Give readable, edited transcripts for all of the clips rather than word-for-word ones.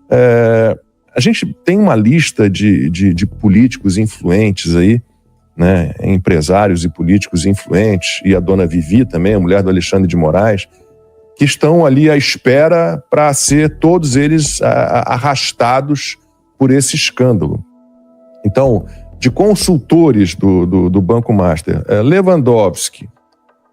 A gente tem uma lista de políticos influentes aí, né, empresários e políticos influentes, e a dona Vivi também, a mulher do Alexandre de Moraes, que estão ali à espera para ser todos eles arrastados por esse escândalo. Então, de consultores do Banco Master, Lewandowski,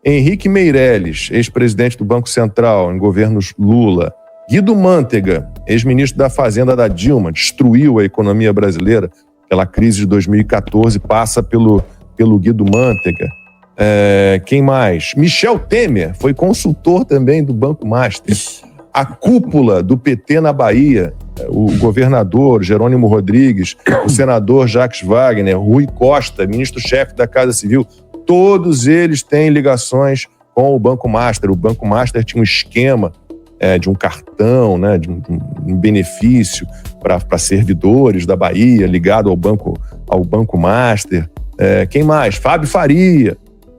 Henrique Meirelles, ex-presidente do Banco Central em governos Lula, Guido Mantega, ex-ministro da Fazenda da Dilma, destruiu a economia brasileira. Aquela crise de 2014 passa pelo Guido Mantega. Quem mais? Michel Temer foi consultor também do Banco Master. A cúpula do PT na Bahia, o governador Jerônimo Rodrigues, o senador Jacques Wagner, Rui Costa, ministro-chefe da Casa Civil, todos eles têm ligações com o Banco Master. O Banco Master tinha um esquema de um cartão, né, de um benefício para servidores da Bahia, ligado ao Banco Master. Quem mais? Fábio Faria,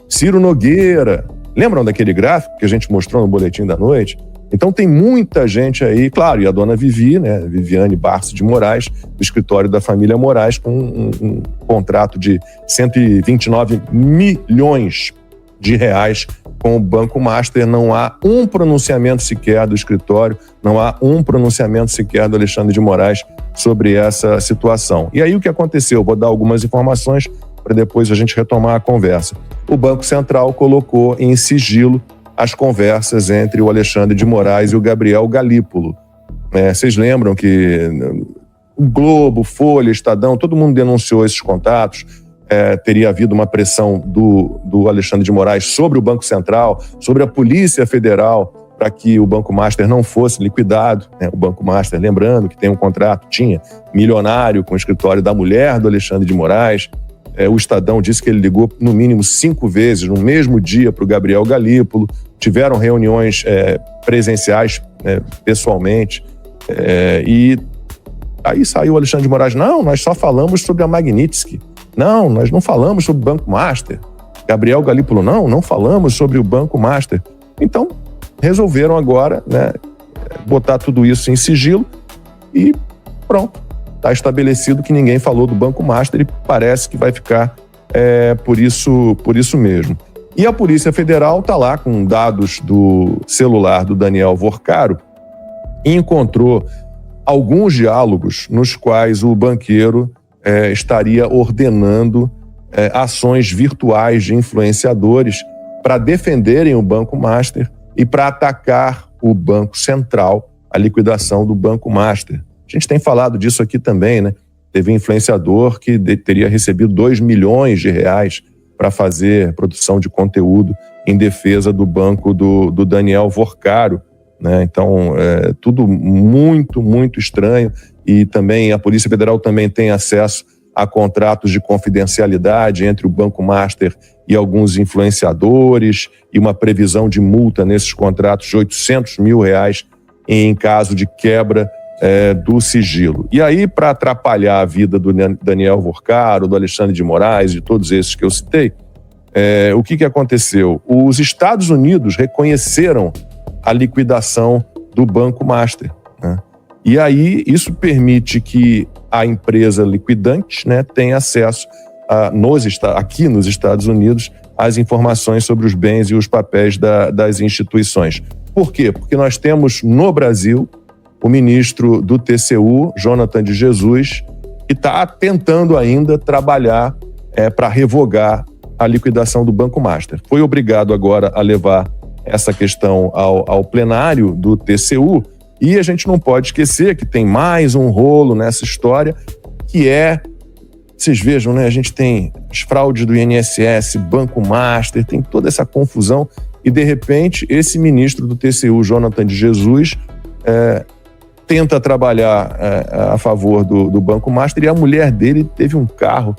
Ciro Nogueira. Lembram daquele gráfico que a gente mostrou no Boletim da Noite? Então tem muita gente aí, claro, e a dona Vivi, né, Viviane Barço de Moraes, do escritório da família Moraes, com um contrato de 129 milhões de reais com o Banco Master. Não há um pronunciamento sequer do escritório, não há um pronunciamento sequer do Alexandre de Moraes sobre essa situação. E aí o que aconteceu? Vou dar algumas informações para depois a gente retomar a conversa. O Banco Central colocou em sigilo as conversas entre o Alexandre de Moraes e o Gabriel Galípolo. Vocês lembram que o Globo, Folha, Estadão, todo mundo denunciou esses contatos. Teria havido uma pressão do Alexandre de Moraes sobre o Banco Central, sobre a Polícia Federal, para que o Banco Master não fosse liquidado. O Banco Master, lembrando que tem um contrato, tinha milionário com o escritório da mulher do Alexandre de Moraes. O Estadão disse que ele ligou no mínimo 5 vezes no mesmo dia para o Gabriel Galípolo. Tiveram reuniões presenciais, pessoalmente. E aí saiu o Alexandre de Moraes: não, nós só falamos sobre a Magnitsky. Não, nós não falamos sobre o Banco Master. Gabriel Galípolo: não falamos sobre o Banco Master. Então, resolveram agora, né, botar tudo isso em sigilo e pronto. Está estabelecido que ninguém falou do Banco Master e parece que vai ficar por isso mesmo. E a Polícia Federal está lá com dados do celular do Daniel Vorcaro e encontrou alguns diálogos nos quais o banqueiro estaria ordenando ações virtuais de influenciadores para defenderem o Banco Master e para atacar o Banco Central, a liquidação do Banco Master. A gente tem falado disso aqui também, né? Teve um influenciador que teria recebido 2 milhões de reais para fazer produção de conteúdo em defesa do banco do Daniel Vorcaro, né? Então, tudo muito, muito estranho. E também a Polícia Federal também tem acesso a contratos de confidencialidade entre o Banco Master e alguns influenciadores, e uma previsão de multa nesses contratos de 800 mil reais em caso de quebra do sigilo. E aí, para atrapalhar a vida do Daniel Vorcaro, do Alexandre de Moraes, de todos esses que eu citei, o que aconteceu? Os Estados Unidos reconheceram a liquidação do Banco Master, né? E aí isso permite que a empresa liquidante, né, tenha acesso aqui nos Estados Unidos às informações sobre os bens e os papéis das instituições. Por quê? Porque nós temos no Brasil o ministro do TCU, Jonathan de Jesus, que está tentando ainda trabalhar para revogar a liquidação do Banco Master. Foi obrigado agora a levar essa questão ao plenário do TCU, e a gente não pode esquecer que tem mais um rolo nessa história, que vocês vejam, né, a gente tem as fraudes do INSS, Banco Master, tem toda essa confusão, e de repente esse ministro do TCU, Jonathan de Jesus, tenta trabalhar a favor do Banco Master, e a mulher dele teve um carro,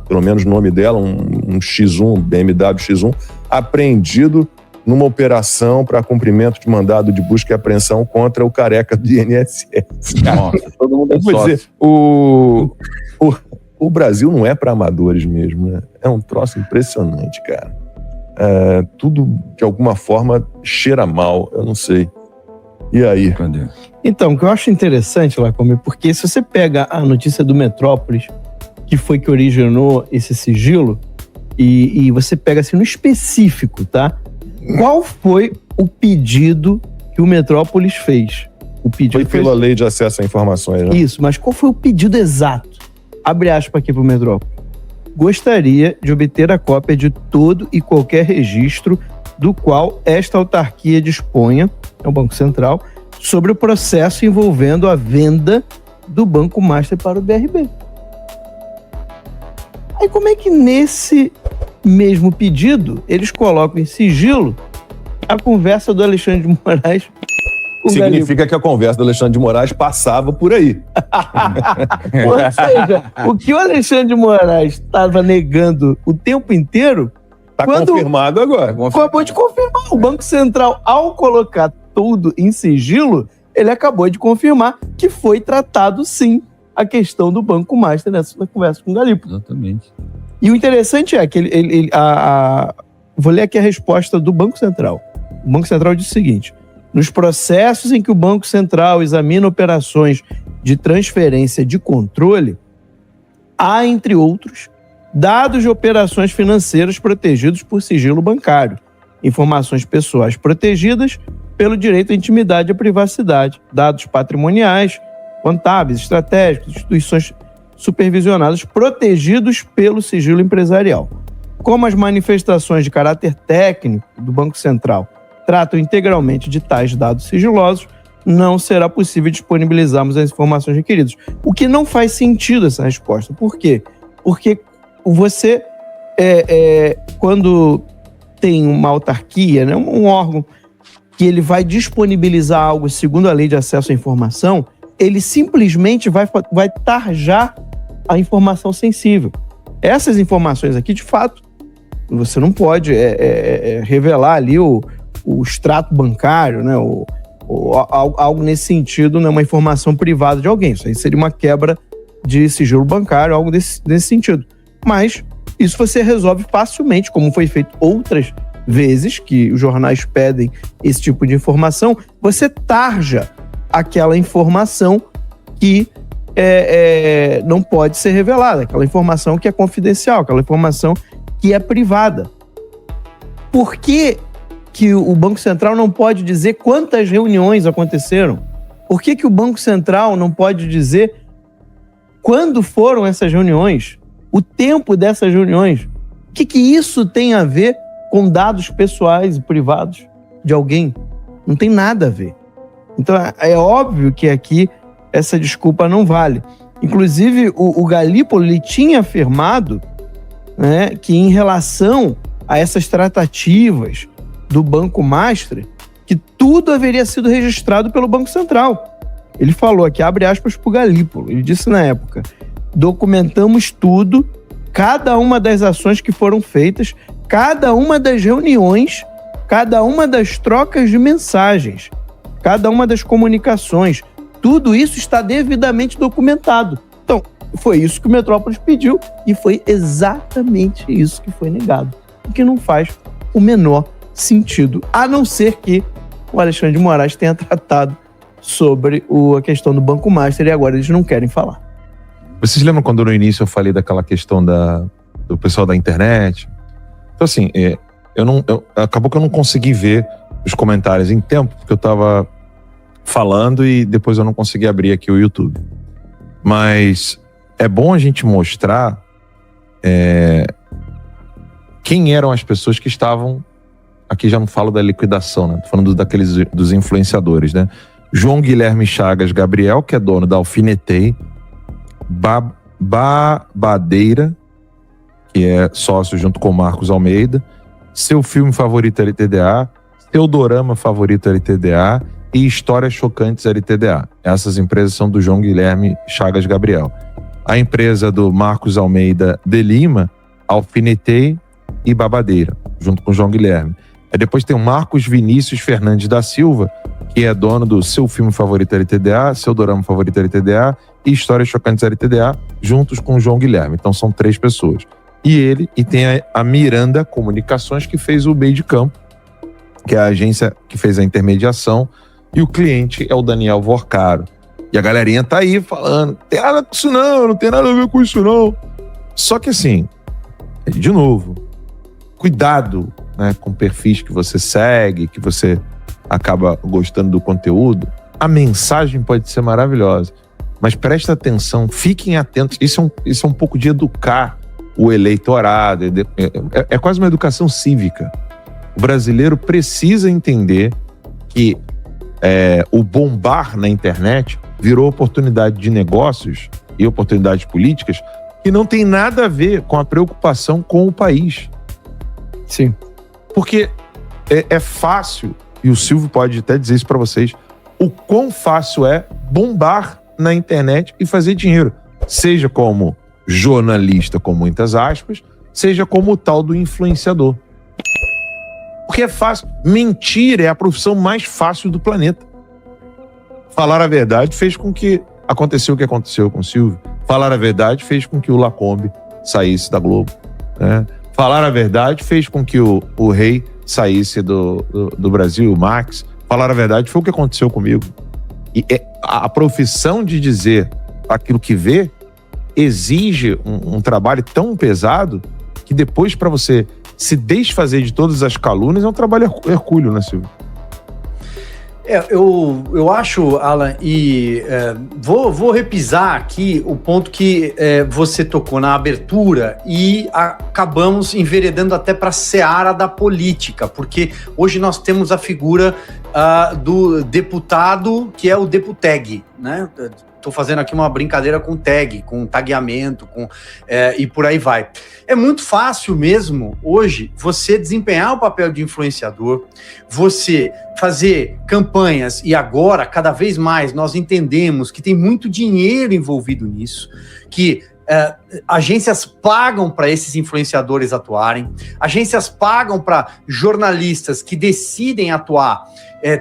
pelo menos o nome dela, um X1, BMW X1, apreendido numa operação para cumprimento de mandado de busca e apreensão contra o careca do INSS. Nossa, todo mundo Vou dizer, o Brasil não é para amadores mesmo, né? É um troço impressionante, cara. Tudo, de alguma forma, cheira mal, eu não sei. E aí? Cadê? Então, o que eu acho interessante, Lacombe, porque se você pega a notícia do Metrópolis, que foi que originou esse sigilo, e você pega assim no específico, tá? Qual foi o pedido que o Metrópolis fez? O pedido foi pela lei de acesso a informações, né? Isso, mas qual foi o pedido exato? Abre aspas aqui pro Metrópolis. Gostaria de obter a cópia de todo e qualquer registro do qual esta autarquia disponha, é o Banco Central, sobre o processo envolvendo a venda do Banco Master para o BRB. Aí como é que nesse mesmo pedido eles colocam em sigilo a conversa do Alexandre de Moraes com o Significa que a conversa do Alexandre de Moraes passava por aí. Ou seja, o que o Alexandre de Moraes estava negando o tempo inteiro... Está confirmado agora. Acabou de confirmar. O Banco Central, ao colocar tudo em sigilo, ele acabou de confirmar que foi tratado, sim, a questão do Banco Master nessa conversa com o Galípolo. Exatamente. E o interessante é que vou ler aqui a resposta do Banco Central. O Banco Central diz o seguinte: nos processos em que o Banco Central examina operações de transferência de controle, há, entre outros, dados de operações financeiras protegidos por sigilo bancário, informações pessoais protegidas pelo direito à intimidade e à privacidade, dados patrimoniais, contábeis, estratégicos, instituições supervisionadas protegidos pelo sigilo empresarial. Como as manifestações de caráter técnico do Banco Central tratam integralmente de tais dados sigilosos, não será possível disponibilizarmos as informações requeridas. O que não faz sentido essa resposta. Por quê? Porque você, quando tem uma autarquia, né, um órgão que ele vai disponibilizar algo segundo a lei de acesso à informação, ele simplesmente vai tarjar a informação sensível. Essas informações aqui, de fato, você não pode revelar ali o extrato bancário, né, algo nesse sentido, né, uma informação privada de alguém. Isso aí seria uma quebra de sigilo bancário, algo nesse sentido. Mas isso você resolve facilmente, como foi feito outras vezes que os jornais pedem esse tipo de informação. Você tarja aquela informação que não pode ser revelada, aquela informação que é confidencial, aquela informação que é privada. Por que o Banco Central não pode dizer quantas reuniões aconteceram? Por que o Banco Central não pode dizer quando foram essas reuniões? O tempo dessas reuniões? O que isso tem a ver com dados pessoais e privados de alguém? Não tem nada a ver. Então é óbvio que aqui essa desculpa não vale. Inclusive o Galípolo ele tinha afirmado, né, que em relação a essas tratativas do Banco Master, que tudo haveria sido registrado pelo Banco Central. Ele falou aqui, abre aspas para o Galípolo, ele disse na época: documentamos tudo, cada uma das ações que foram feitas, cada uma das reuniões, cada uma das trocas de mensagens, cada uma das comunicações, tudo isso está devidamente documentado. Então, foi isso que o Metrópolis pediu e foi exatamente isso que foi negado. O que não faz o menor sentido, a não ser que o Alexandre de Moraes tenha tratado sobre a questão do Banco Master e agora eles não querem falar. Vocês lembram quando no início eu falei daquela questão do pessoal da internet? Então assim, acabou que eu não consegui ver os comentários em tempo, porque eu estava falando e depois eu não consegui abrir aqui o YouTube. Mas é bom a gente mostrar quem eram as pessoas que estavam... Aqui já não falo da liquidação, né? Tô falando dos influenciadores, né? João Guilherme Chagas Gabriel, que é dono da Alfinetei, Babadeira, que é sócio junto com o Marcos Almeida, Seu Filme Favorito LTDA, Seu Dorama Favorito LTDA e Histórias Chocantes LTDA. Essas empresas são do João Guilherme Chagas Gabriel. A empresa do Marcos Almeida de Lima, Alfinetei e Babadeira, junto com o João Guilherme. Aí depois tem o Marcos Vinícius Fernandes da Silva, que é dono do Seu Filme Favorito LTDA, Seu Dorama Favorito LTDA e Histórias Chocantes LTDA, juntos com o João Guilherme. Então são 3 pessoas. E tem a Miranda Comunicações, que fez o meio de campo, que é a agência que fez a intermediação e o cliente é o Daniel Vorcaro. E a galerinha tá aí falando, não tem nada com isso não tem nada a ver com isso não. Só que assim, de novo, cuidado, né, com perfis que você segue, que você acaba gostando do conteúdo. A mensagem pode ser maravilhosa, mas presta atenção, fiquem atentos. Isso é um pouco de educar o eleitorado, é quase uma educação cívica. O brasileiro precisa entender que o bombar na internet virou oportunidade de negócios e oportunidades políticas que não tem nada a ver com a preocupação com o país. Sim. Porque é fácil, e o Silvio pode até dizer isso para vocês, o quão fácil é bombar na internet e fazer dinheiro. Seja como jornalista, com muitas aspas, seja como o tal do influenciador. Porque é fácil. Mentir é a profissão mais fácil do planeta. Falar a verdade fez com que aconteceu o que aconteceu com o Silvio. Falar a verdade fez com que o Lacombe saísse da Globo, né? Falar a verdade fez com que o Rei saísse do Brasil, o Max. Falar a verdade foi o que aconteceu comigo. E a profissão de dizer aquilo que vê exige um trabalho tão pesado que depois, para você se desfazer de todas as calúnias, é um trabalho hercúleo, né, Silvio? Eu acho, Alan, e vou repisar aqui o ponto que você tocou na abertura e acabamos enveredando até para a seara da política, porque hoje nós temos a figura do deputado, que é o deputeg, né? Estou fazendo aqui uma brincadeira com tag, com tagueamento, e por aí vai. É muito fácil mesmo, hoje, você desempenhar o papel de influenciador, você fazer campanhas, e agora, cada vez mais, nós entendemos que tem muito dinheiro envolvido nisso, que agências pagam para esses influenciadores atuarem, agências pagam para jornalistas que decidem atuar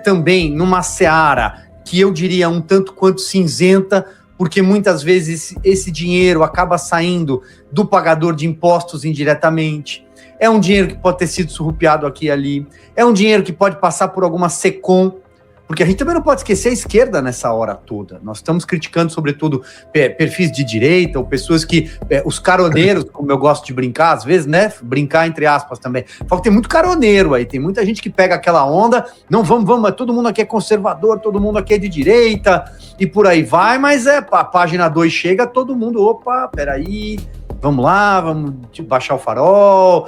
também numa seara que eu diria um tanto quanto cinzenta, porque muitas vezes esse dinheiro acaba saindo do pagador de impostos indiretamente. É um dinheiro que pode ter sido surrupiado aqui e ali. É um dinheiro que pode passar por alguma SECOM, porque a gente também não pode esquecer a esquerda nessa hora toda. Nós estamos criticando, sobretudo, perfis de direita ou pessoas que... os caroneiros, como eu gosto de brincar, às vezes, né? Brincar entre aspas também. Fala que tem muito caroneiro aí, tem muita gente que pega aquela onda, não, vamos, todo mundo aqui é conservador, todo mundo aqui é de direita, e por aí vai, mas a página 2 chega, todo mundo, opa, peraí, vamos lá, vamos baixar o farol...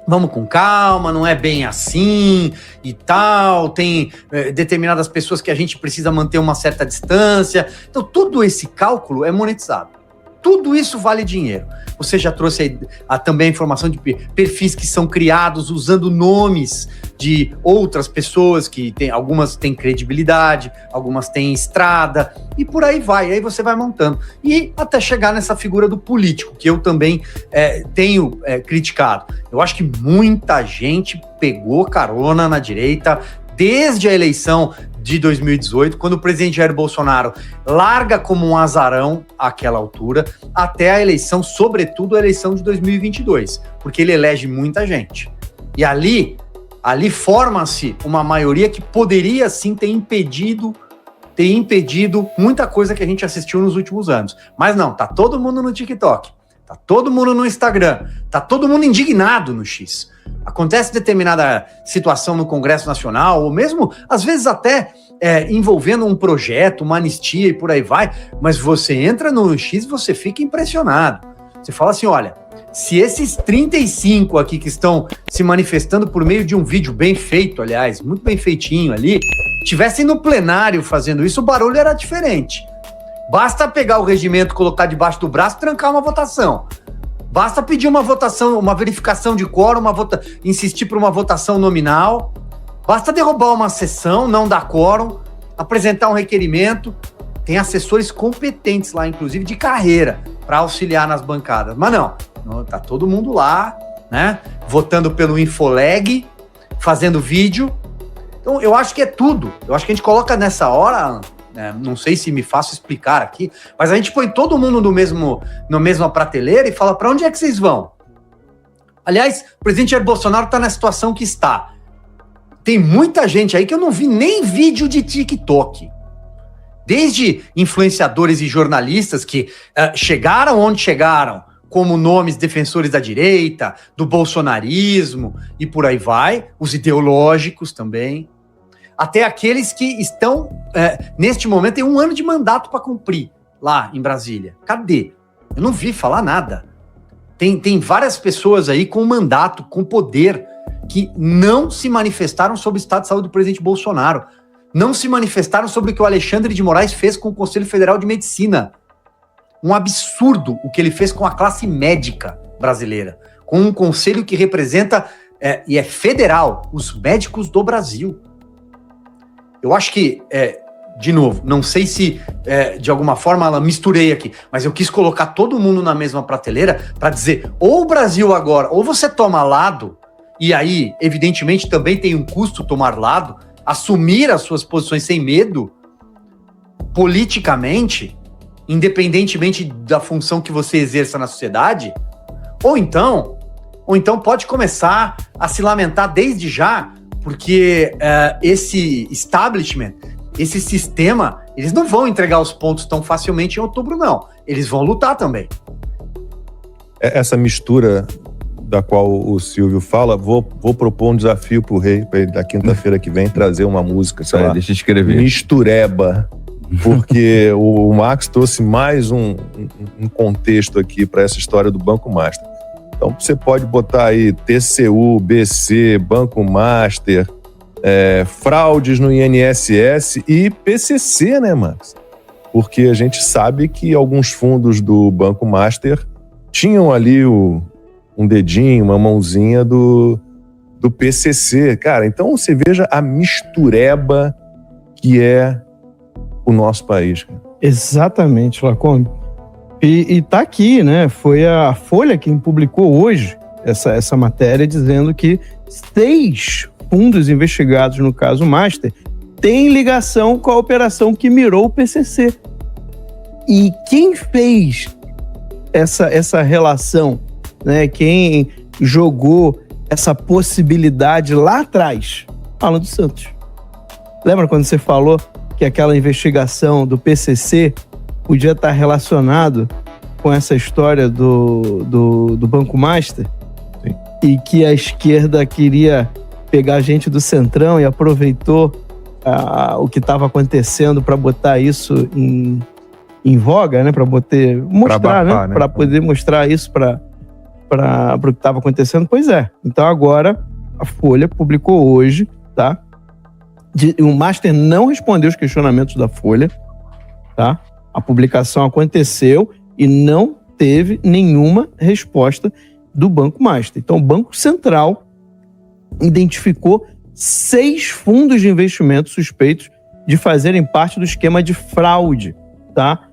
Vamos com calma, não é bem assim e tal, tem determinadas pessoas que a gente precisa manter uma certa distância. Então, todo esse cálculo é monetizado. Tudo isso vale dinheiro. Você já trouxe também a informação de perfis que são criados usando nomes de outras pessoas, que algumas têm credibilidade, algumas têm estrada, e por aí vai. Aí você vai montando. E até chegar nessa figura do político, que eu também tenho criticado. Eu acho que muita gente pegou carona na direita desde a eleição de 2018, quando o presidente Jair Bolsonaro larga como um azarão àquela altura, até a eleição, sobretudo a eleição de 2022, porque ele elege muita gente. E ali forma-se uma maioria que poderia sim ter impedido muita coisa que a gente assistiu nos últimos anos. Mas não, tá todo mundo no TikTok, tá todo mundo no Instagram, tá todo mundo indignado no X. Acontece determinada situação no Congresso Nacional, ou mesmo, às vezes até envolvendo um projeto, uma anistia e por aí vai, mas você entra no X e você fica impressionado. Você fala assim, olha, se esses 35 aqui que estão se manifestando por meio de um vídeo bem feito, aliás, muito bem feitinho ali, tivessem no plenário fazendo isso, o barulho era diferente. Basta pegar o regimento, colocar debaixo do braço e trancar uma votação. Basta pedir uma votação, uma verificação de quórum, insistir por uma votação nominal. Basta derrubar uma sessão, não dar quórum, apresentar um requerimento. Tem assessores competentes lá, inclusive de carreira, para auxiliar nas bancadas. Mas não, tá todo mundo lá, né? Votando pelo Infoleg, fazendo vídeo. Então, eu acho que é tudo. Eu acho que a gente coloca nessa hora... não sei se me faço explicar aqui, mas a gente põe todo mundo na mesma prateleira e fala, para onde é que vocês vão? Aliás, o presidente Jair Bolsonaro está na situação que está. tem muita gente aí que eu não vi nem vídeo de TikTok. Desde influenciadores e jornalistas que chegaram onde chegaram, como nomes defensores da direita, do bolsonarismo e por aí vai, os ideológicos também, até aqueles que estão, neste momento, tem 1 ano de mandato para cumprir lá em Brasília. Cadê? Eu não vi falar nada. Tem várias pessoas aí com mandato, com poder, que não se manifestaram sobre o estado de saúde do presidente Bolsonaro. Não se manifestaram sobre o que o Alexandre de Moraes fez com o Conselho Federal de Medicina. Um absurdo o que ele fez com a classe médica brasileira. Com um conselho que representa, e é federal, os médicos do Brasil. Eu acho que, de novo, não sei se de alguma forma ela misturei aqui, mas eu quis colocar todo mundo na mesma prateleira para dizer, ou o Brasil agora, ou você toma lado, e aí, evidentemente, também tem um custo tomar lado, assumir as suas posições sem medo, politicamente, independentemente da função que você exerça na sociedade, ou então pode começar a se lamentar desde já, porque esse establishment, esse sistema, eles não vão entregar os pontos tão facilmente em outubro, não. Eles vão lutar também. Essa mistura da qual o Silvio fala, vou propor um desafio pro Rei, para ele, da quinta-feira que vem, trazer uma música, sei lá, Deixa eu escrever. Mistureba, porque o Max trouxe mais um contexto aqui para essa história do Banco Master. Então você pode botar aí TCU, BC, Banco Master, fraudes no INSS e PCC, né, Max? Porque a gente sabe que alguns fundos do Banco Master tinham ali um dedinho, uma mãozinha do PCC. Cara, então você veja a mistureba que é o nosso país. Cara. Exatamente, Lacombe. E tá aqui, né? Foi a Folha quem publicou hoje essa matéria dizendo que 6 fundos investigados no caso Master têm ligação com a operação que mirou o PCC. E quem fez essa relação, né? Quem jogou essa possibilidade lá atrás? Alan dos Santos. Lembra quando você falou que aquela investigação do PCC podia estar relacionado com essa história do Banco Master? Sim. E que a esquerda queria pegar gente do Centrão e aproveitou o que estava acontecendo para botar isso em voga, né? Para mostrar, né? Para poder mostrar isso para o que estava acontecendo. Pois é. Então agora a Folha publicou hoje, tá? O Master não respondeu os questionamentos da Folha, tá? A publicação aconteceu e não teve nenhuma resposta do Banco Master. Então, o Banco Central identificou 6 fundos de investimento suspeitos de fazerem parte do esquema de fraude, tá?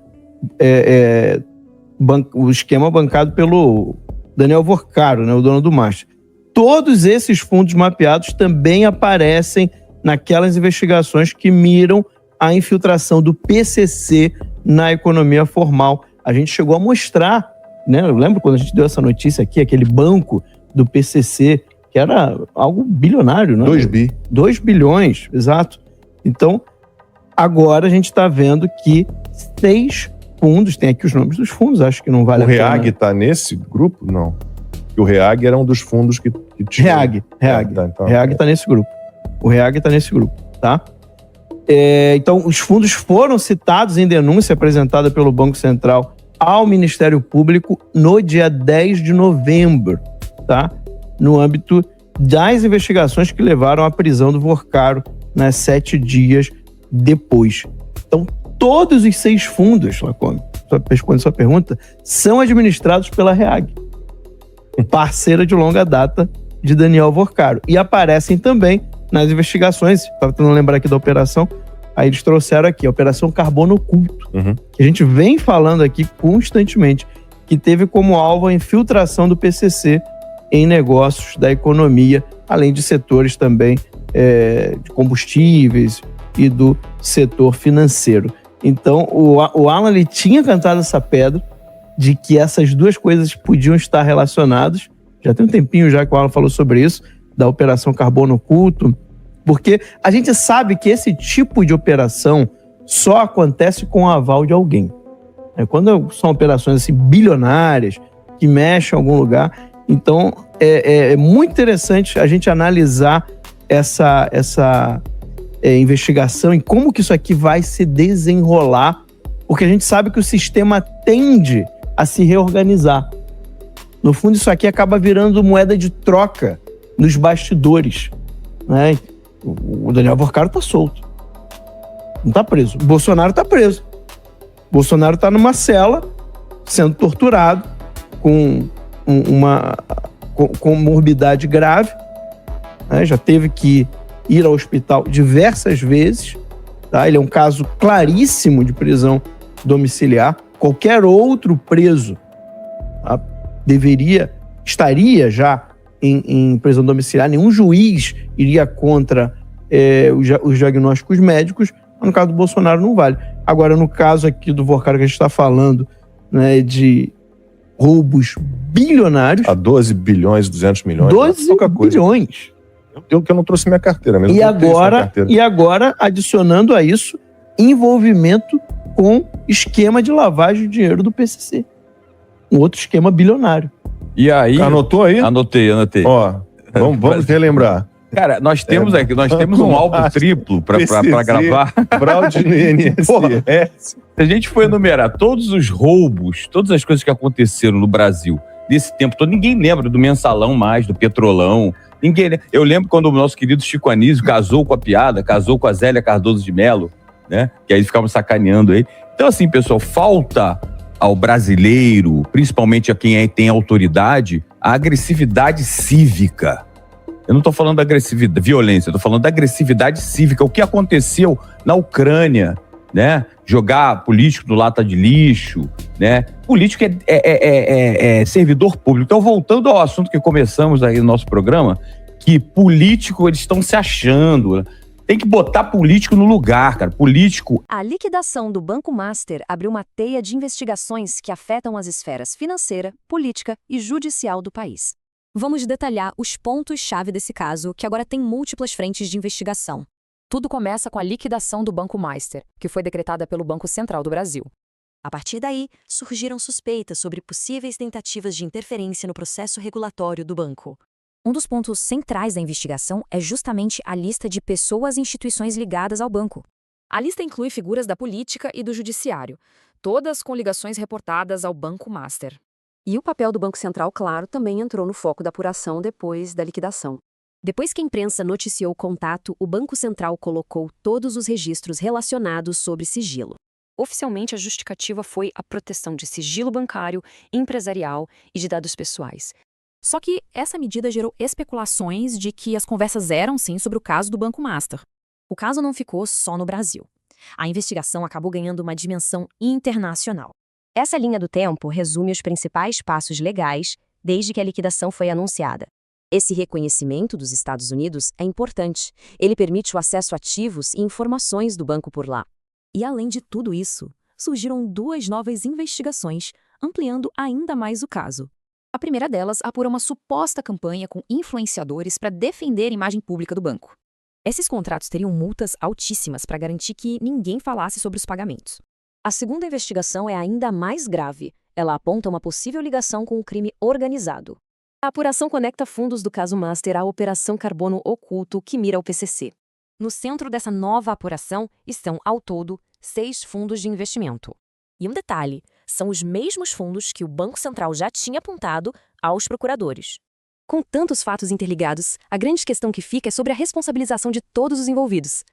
O esquema bancado pelo Daniel Vorcaro, né, o dono do Master. Todos esses fundos mapeados também aparecem naquelas investigações que miram a infiltração do PCC na economia formal. A gente chegou a mostrar, né? Eu lembro quando a gente deu essa notícia aqui, aquele banco do PCC, que era algo bilionário, né? 2 bi. 2 bilhões, exato. Então, agora a gente está vendo que 6 fundos, tem aqui os nomes dos fundos, acho que não vale a pena. O REAG está nesse grupo? Não. O REAG era um dos fundos que tinha... REAG. Tá, então, REAG está nesse grupo. O REAG está nesse grupo, tá? Então, os fundos foram citados em denúncia apresentada pelo Banco Central ao Ministério Público no dia 10 de novembro, tá? No âmbito das investigações que levaram à prisão do Vorcaro, né, 7 dias depois. Então, todos os 6 fundos, Lacombe, respondendo sua pergunta, são administrados pela REAG, parceira de longa data de Daniel Vorcaro. E aparecem também nas investigações, estava tentando lembrar aqui da operação, aí eles trouxeram aqui, a Operação Carbono Oculto, que a gente vem falando aqui constantemente, que teve como alvo a infiltração do PCC em negócios da economia, além de setores também de combustíveis e do setor financeiro. Então, o Alan ele tinha cantado essa pedra de que essas duas coisas podiam estar relacionadas. Já tem um tempinho já que o Alan falou sobre isso, da Operação Carbono Oculto Porque a gente sabe que esse tipo de operação só acontece com o aval de alguém. Quando são operações assim, bilionárias, que mexem em algum lugar, então é muito interessante a gente analisar essa investigação e como que isso aqui vai se desenrolar, porque a gente sabe que o sistema tende a se reorganizar. No fundo, isso aqui acaba virando moeda de troca nos bastidores, né? O Daniel Porcaro tá solto. Não tá preso. O Bolsonaro tá preso. O Bolsonaro tá numa cela, sendo torturado, com uma comorbidade grave, né? Já teve que ir ao hospital diversas vezes, tá? Ele é um caso claríssimo de prisão domiciliar. Qualquer outro preso, tá, estaria já em prisão domiciliar. Nenhum juiz iria contra os diagnósticos médicos, mas no caso do Bolsonaro não vale. Agora, no caso aqui do Porcaro que a gente está falando, né, de roubos bilionários... A 12 bilhões, 200 milhões. 12 bilhões. Eu que eu não trouxe minha carteira mesmo. E agora, adicionando a isso, envolvimento com esquema de lavagem de dinheiro do PCC. Um outro esquema bilionário. E aí... Anotou aí? Anotei. Ó, vamos relembrar. Cara, nós temos um álbum triplo pra gravar. Braudino e INSS. Se a gente for enumerar todos os roubos, todas as coisas que aconteceram no Brasil nesse tempo todo, ninguém lembra do Mensalão mais, do Petrolão. Eu lembro quando o nosso querido Chico Anísio casou com a piada, casou com a Zélia Cardoso de Mello, né? Que aí ficavam sacaneando aí. Então, assim, pessoal, falta ao brasileiro, principalmente a quem tem autoridade, a agressividade cívica. Eu não estou falando da violência, eu estou falando da agressividade cívica. O que aconteceu na Ucrânia, né? Jogar político no lata de lixo, né? Político é servidor público. Então, voltando ao assunto que começamos aí no nosso programa, que político, eles estão se achando. Tem que botar político no lugar, cara. Político... A liquidação do Banco Master abriu uma teia de investigações que afetam as esferas financeira, política e judicial do país. Vamos detalhar os pontos-chave desse caso, que agora tem múltiplas frentes de investigação. Tudo começa com a liquidação do Banco Master, que foi decretada pelo Banco Central do Brasil. A partir daí, surgiram suspeitas sobre possíveis tentativas de interferência no processo regulatório do banco. Um dos pontos centrais da investigação é justamente a lista de pessoas e instituições ligadas ao banco. A lista inclui figuras da política e do judiciário, todas com ligações reportadas ao Banco Master. E o papel do Banco Central, claro, também entrou no foco da apuração depois da liquidação. Depois que a imprensa noticiou o contato, o Banco Central colocou todos os registros relacionados sobre sigilo. Oficialmente, a justificativa foi a proteção de sigilo bancário, empresarial e de dados pessoais. Só que essa medida gerou especulações de que as conversas eram, sim, sobre o caso do Banco Master. O caso não ficou só no Brasil. A investigação acabou ganhando uma dimensão internacional. Essa linha do tempo resume os principais passos legais desde que a liquidação foi anunciada. Esse reconhecimento dos Estados Unidos é importante. Ele permite o acesso a ativos e informações do banco por lá. E além de tudo isso, surgiram 2 novas investigações, ampliando ainda mais o caso. A primeira delas apura uma suposta campanha com influenciadores para defender a imagem pública do banco. Esses contratos teriam multas altíssimas para garantir que ninguém falasse sobre os pagamentos. A segunda investigação é ainda mais grave. Ela aponta uma possível ligação com o crime organizado. A apuração conecta fundos do caso Master à Operação Carbono Oculto que mira o PCC. No centro dessa nova apuração estão, ao todo, 6 fundos de investimento. E um detalhe, são os mesmos fundos que o Banco Central já tinha apontado aos procuradores. Com tantos fatos interligados, a grande questão que fica é sobre a responsabilização de todos os envolvidos.